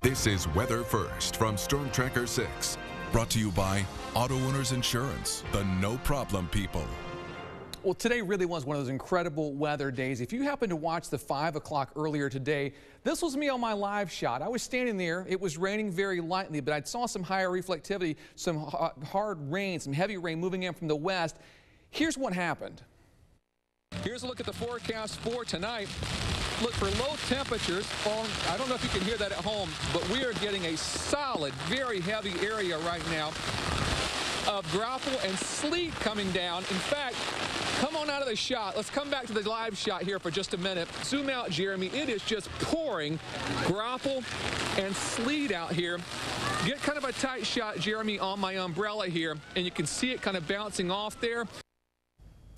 This is Weather First from Storm Tracker 6, brought to you by Auto Owners Insurance, the no-problem people. Well, today really was one of those incredible weather days. If you happened to watch the 5 o'clock earlier today, this was me on my live shot. I was standing there. It was raining very lightly, but I saw some higher reflectivity, some hard rain, some heavy rain moving in from the west. Here's what happened. Here's a look at the forecast for tonight. Look for low temperatures. I don't know if you can hear that at home, but we are getting a solid, very heavy area right now of graupel and sleet coming down. In fact, come on out of the shot. Let's come back to the live shot here for just a minute. Zoom out, Jeremy. It is just pouring graupel and sleet out here. Get kind of a tight shot, Jeremy, on my umbrella here, and you can see it kind of bouncing off there.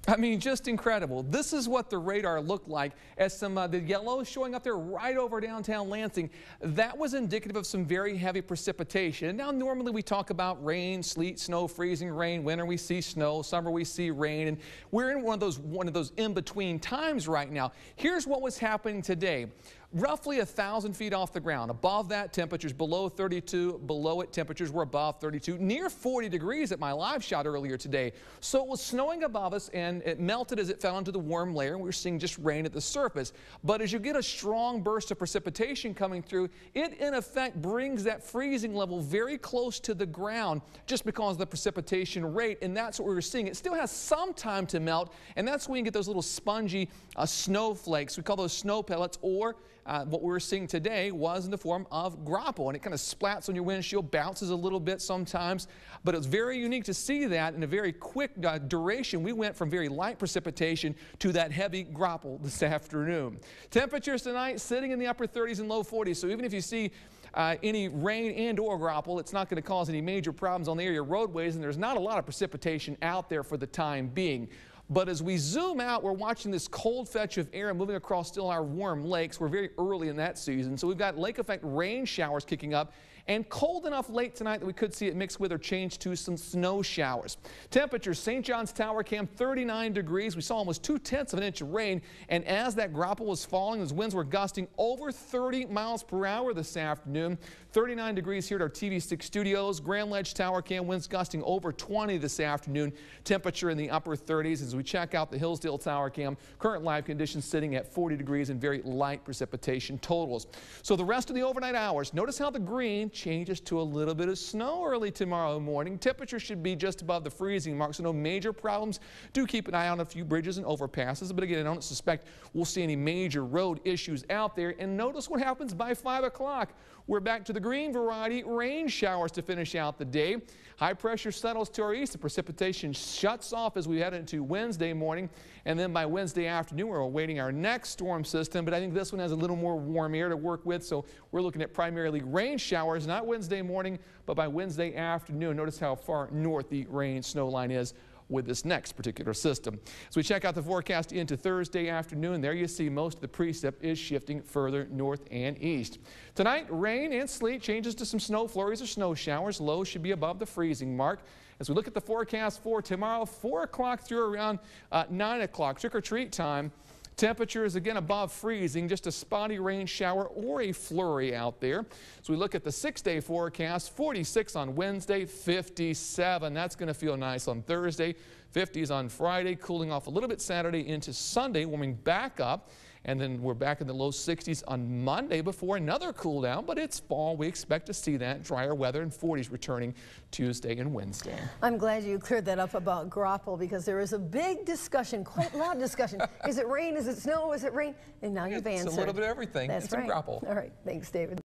I mean, just incredible. This is what the radar looked like as the yellow showing up there right over downtown Lansing. That was indicative of some very heavy precipitation. And now normally we talk about rain, sleet, snow, freezing rain. Winter we see snow, summer we see rain, and we're in one of those in-between times right now. Here's what was happening today. Roughly 1,000 feet off the ground. Above that, temperatures below 32. Below it, temperatures were above 32. Near 40 degrees at my live shot earlier today. So it was snowing above us, and it melted as it fell into the warm layer. We were seeing just rain at the surface. But as you get a strong burst of precipitation coming through, it in effect brings that freezing level very close to the ground just because of the precipitation rate. And that's what we were seeing. It still has some time to melt, and that's when you get those little spongy snowflakes. We call those snow pellets, or what we were seeing today was in the form of graupel, and it kind of splats on your windshield, bounces a little bit sometimes, but it's very unique to see that in a very quick duration. We went from very light precipitation to that heavy graupel this afternoon. Temperatures tonight sitting in the upper 30s and low 40s, so even if you see any rain and or graupel, it's not going to cause any major problems on the area roadways, and there's not a lot of precipitation out there for the time being. But as we zoom out, we're watching this cold fetch of air moving across still our warm lakes. We're very early in that season, so we've got lake effect rain showers kicking up, and cold enough late tonight that we could see it mix with or change to some snow showers. Temperatures, St. John's Tower Cam, 39 degrees. We saw almost 2/10 of an inch of rain, and as that graupel was falling, those winds were gusting over 30 miles per hour this afternoon. 39 degrees here at our TV6 studios. Grand Ledge Tower Cam, winds gusting over 20 this afternoon. Temperature in the upper 30s. As we check out the Hillsdale Tower Cam, current live conditions sitting at 40 degrees and very light precipitation totals. So the rest of the overnight hours, notice how the green changes to a little bit of snow early tomorrow morning. Temperature should be just above the freezing mark, so no major problems. Do keep an eye on a few bridges and overpasses, but again, I don't suspect we'll see any major road issues out there. And notice what happens by 5 o'clock. We're back to the green variety, rain showers to finish out the day. High pressure settles to our east. The precipitation shuts off as we head into Wednesday morning, and then by Wednesday afternoon we're awaiting our next storm system, but I think this one has a little more warm air to work with, so we're looking at primarily rain showers, not Wednesday morning, but by Wednesday afternoon. Notice how far north the rain snow line is with this next particular system. As we check out the forecast into Thursday afternoon, there you see most of the precip is shifting further north and east. Tonight, rain and sleet changes to some snow flurries or snow showers. Lows should be above the freezing mark. As we look at the forecast for tomorrow, 4 o'clock through around 9 o'clock, trick-or-treat time. Temperatures again above freezing, just a spotty rain shower or a flurry out there. So we look at the 6-day forecast, 46 on Wednesday, 57. That's going to feel nice on Thursday. 50s on Friday, cooling off a little bit Saturday into Sunday, warming back up. And then we're back in the low 60s on Monday before another cool down, but it's fall. We expect to see that drier weather and 40s returning Tuesday and Wednesday. I'm glad you cleared that up about graupel, because there is a big discussion, quite loud discussion. Is it rain? Is it snow? Is it rain? And now you've answered. It's a little bit of everything. That's it's right. Graupel. All right. Thanks, David.